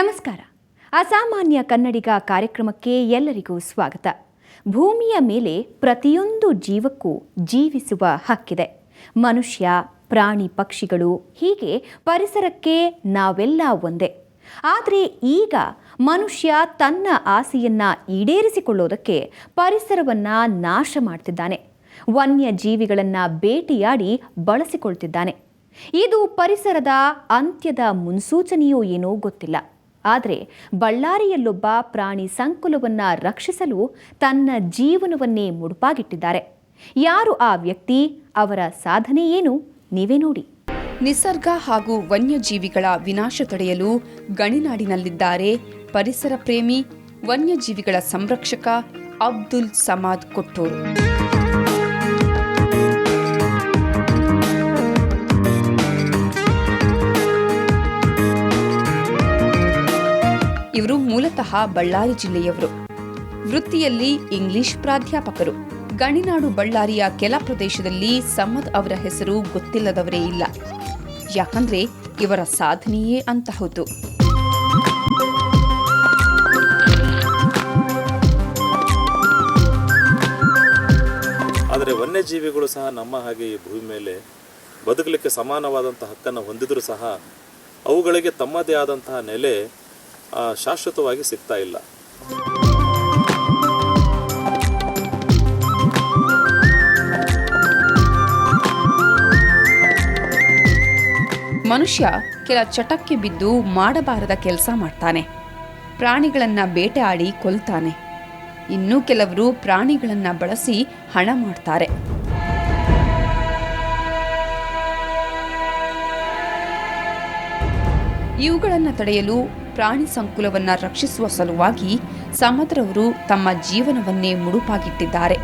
ನಮಸ್ಕಾರ. ಅಸಾಮಾನ್ಯ ಕನ್ನಡಿಗ ಕಾರ್ಯಕ್ರಮಕ್ಕೆ ಎಲ್ಲರಿಗೂ ಸ್ವಾಗತ. ಭೂಮಿಯ ಮೇಲೆ ಪ್ರತಿಯೊಂದು ಜೀವಕ್ಕೂ ಜೀವಿಸುವ ಹಕ್ಕಿದೆ. ಮನುಷ್ಯ, ಪ್ರಾಣಿ, ಪಕ್ಷಿಗಳು ಹೀಗೆ ಪರಿಸರಕ್ಕೆ ನಾವೆಲ್ಲ ಒಂದೇ. ಆದರೆ ಈಗ ಮನುಷ್ಯ ತನ್ನ ಆಸೆಯನ್ನ ಈಡೇರಿಸಿಕೊಳ್ಳೋದಕ್ಕೆ ಪರಿಸರವನ್ನ ನಾಶ ಮಾಡ್ತಿದ್ದಾನೆ. ವನ್ಯ ಜೀವಿಗಳನ್ನ ಬೇಟೆಯಾಡಿ ಬಳಸಿಕೊಳ್ತಿದ್ದಾನೆ. ಇದು ಪರಿಸರದ ಅಂತ್ಯದ ಮುನ್ಸೂಚನೆಯೋ ಏನೋ ಗೊತ್ತಿಲ್ಲ. ಆದರೆ ಬಳ್ಳಾರಿಯಲ್ಲೊಬ್ಬ ಪ್ರಾಣಿ ಸಂಕುಲವನ್ನು ರಕ್ಷಿಸಲು ತನ್ನ ಜೀವನವನ್ನೇ ಮುಡುಪಾಗಿಟ್ಟಿದ್ದಾರೆ. ಯಾರು ಆ ವ್ಯಕ್ತಿ? ಅವರ ಸಾಧನೆ ಏನು? ನೀವೇ ನೋಡಿ. ನಿಸರ್ಗ ಹಾಗೂ ವನ್ಯಜೀವಿಗಳ ವಿನಾಶ ತಡೆಯಲು ಗಣಿನಾಡಿನಲ್ಲಿದ್ದಾರೆ ಪರಿಸರ ಪ್ರೇಮಿ, ವನ್ಯಜೀವಿಗಳ ಸಂರಕ್ಷಕ ಅಬ್ದುಲ್ ಸಮಾದ್ ಕೊಟ್ಟೂರು. ಇವರು ಮೂಲತಃ ಬಳ್ಳಾರಿ ಜಿಲ್ಲೆಯವರು. ವೃತ್ತಿಯಲ್ಲಿ ಇಂಗ್ಲಿಷ್ ಪ್ರಾಧ್ಯಾಪಕರು. ಗಣಿನಾಡು ಬಳ್ಳಾರಿಯ ಕೆಲ ಪ್ರದೇಶದಲ್ಲಿ ಸಮದ್ ಅವರ ಹೆಸರು ಗೊತ್ತಿಲ್ಲದವರೇ ಇಲ್ಲ. ಯಾಕಂದ್ರೆ ಇವರ ಸಾಧನೆಯೇ ಅಂತಹುದು. ಆದರೆ ವನ್ಯಜೀವಿಗಳು ಸಹ ನಮ್ಮ ಹಾಗೆ ಈ ಭೂಮಿ ಮೇಲೆ ಬದುಕಲಿಕ್ಕೆ ಸಮಾನವಾದಂತಹ ಹಕ್ಕನ್ನು ಹೊಂದಿದರೂ ಸಹ ಅವುಗಳಿಗೆ ತಮ್ಮದೇ ಆದಂತಹ ನೆಲೆ ಶಾಶ್ವತವಾಗಿ ಸಿಗ್ತಾ ಇಲ್ಲ. ಮನುಷ್ಯ ಕೆಲ ಚಟಕ್ಕೆ ಬಿದ್ದು ಮಾಡಬಾರದ ಕೆಲಸ ಮಾಡ್ತಾನೆ. ಪ್ರಾಣಿಗಳನ್ನ ಬೇಟೆಯಾಡಿ ಕೊಲ್ತಾನೆ. ಇನ್ನೂ ಕೆಲವರು ಪ್ರಾಣಿಗಳನ್ನ ಬಳಸಿ ಹಣ ಮಾಡ್ತಾರೆ. ಇವುಗಳನ್ನು ತಡೆಯಲು ಪ್ರಾಣಿ ಸಂಕುಲವನ್ನ ರಕ್ಷಿಸುವ ಸಲುವಾಗಿ ಸಮದ್ರವರು ತಮ್ಮ ಜೀವನವನ್ನೇ ಮುಡುಪಾಗಿಟ್ಟಿದ್ದಾರೆ.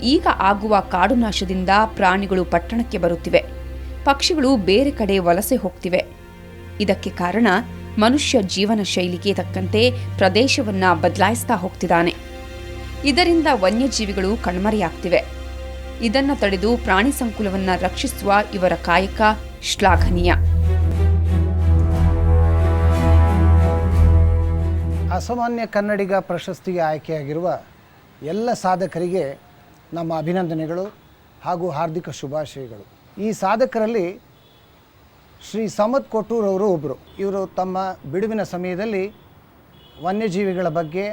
ಈಗ ಆಗುವ ಕಾಡು ನಾಶದಿಂದ ಪ್ರಾಣಿಗಳು ಪಟ್ಟಣಕ್ಕೆ ಬರುತ್ತಿವೆ. ಪಕ್ಷಿಗಳು ಬೇರೆ ಕಡೆ ವಲಸೆ ಹೋಗ್ತಿವೆ. ಇದಕ್ಕೆ ಕಾರಣ ಮನುಷ್ಯ ಜೀವನ ಶೈಲಿಗೆ ತಕ್ಕಂತೆ ಪ್ರದೇಶವನ್ನ ಬದಲಾಯಿಸ್ತಾ ಹೋಗ್ತಿದ್ದಾನೆ. ಇದರಿಂದ ವನ್ಯಜೀವಿಗಳು ಕಣ್ಮರೆಯಾಗ್ತಿವೆ. ಇದನ್ನ ತಡೆದು ಪ್ರಾಣಿ ಸಂಕುಲವನ್ನ ರಕ್ಷಿಸುವ ಇವರ ಕಾಯಕ ಶ್ಲಾಘನೀಯ. ಅಸಾಮಾನ್ಯ ಕನ್ನಡಿಗ ಪ್ರಶಸ್ತಿಗೆ ಆಯ್ಕೆಯಾಗಿರುವ ಎಲ್ಲ ಸಾಧಕರಿಗೆ ನಮ್ಮ ಅಭಿನಂದನೆಗಳು ಹಾಗೂ ಹಾರ್ದಿಕ ಶುಭಾಶಯಗಳು. ಈ ಸಾಧಕರಲ್ಲಿ ಶ್ರೀ ಸಮದ್ ಕೊಟ್ಟೂರವರು ಒಬ್ಬರು. ಇವರು ತಮ್ಮ ಬಿಡುವಿನ ಸಮಯದಲ್ಲಿ ವನ್ಯಜೀವಿಗಳ ಬಗ್ಗೆ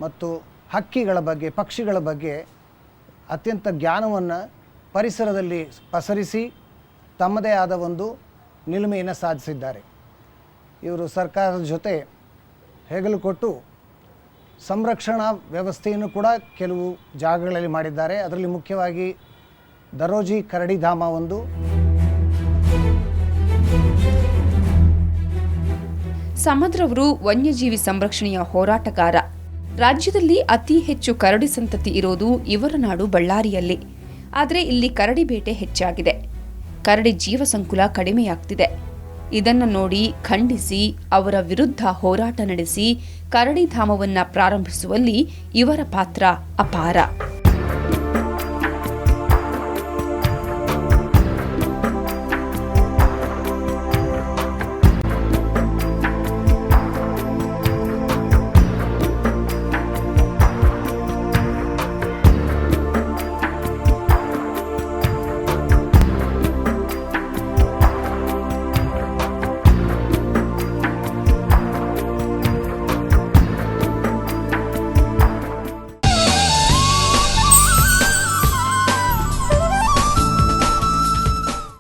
ಮತ್ತು ಹಕ್ಕಿಗಳ ಬಗ್ಗೆ, ಪಕ್ಷಿಗಳ ಬಗ್ಗೆ ಅತ್ಯಂತ ಜ್ಞಾನವನ್ನು ಪರಿಸರದಲ್ಲಿ ಪಸರಿಸಿ ತಮ್ಮದೇ ಆದ ಒಂದು ನಿಲುಮೆಯನ್ನು ಸಾಧಿಸಿದ್ದಾರೆ. ಇವರು ಸರ್ಕಾರದ ಜೊತೆ ಹೆಗಲು ಕೊಟ್ಟು ಸಂರಕ್ಷಣಾ ವ್ಯವಸ್ಥೆಯನ್ನು ಕೂಡ ಕೆಲವು ಜಾಗಗಳಲ್ಲಿ ಮಾಡಿದ್ದಾರೆ. ಅದರಲ್ಲಿ ಮುಖ್ಯವಾಗಿ ದರೋಜಿ ಕರಡಿಧಾಮ ಒಂದು. ಸಮದ್ರವರು ವನ್ಯಜೀವಿ ಸಂರಕ್ಷಣೆಯ ಹೋರಾಟಗಾರ. ರಾಜ್ಯದಲ್ಲಿ ಅತಿ ಹೆಚ್ಚು ಕರಡಿ ಸಂತತಿ ಇರೋದು ಇವರ ನಾಡು ಬಳ್ಳಾರಿಯಲ್ಲಿ. ಆದರೆ ಇಲ್ಲಿ ಕರಡಿ ಬೇಟೆ ಹೆಚ್ಚಾಗಿದೆ. ಕರಡಿ ಜೀವ ಸಂಕುಲ ಕಡಿಮೆಯಾಗ್ತಿದೆ. ಇದನ್ನು ನೋಡಿ ಖಂಡಿಸಿ ಅವರ ವಿರುದ್ಧ ಹೋರಾಟ ನಡೆಸಿ ಕರಡಿಧಾಮವನ್ನ ಪ್ರಾರಂಭಿಸುವಲ್ಲಿ ಇವರ ಪಾತ್ರ ಅಪಾರ.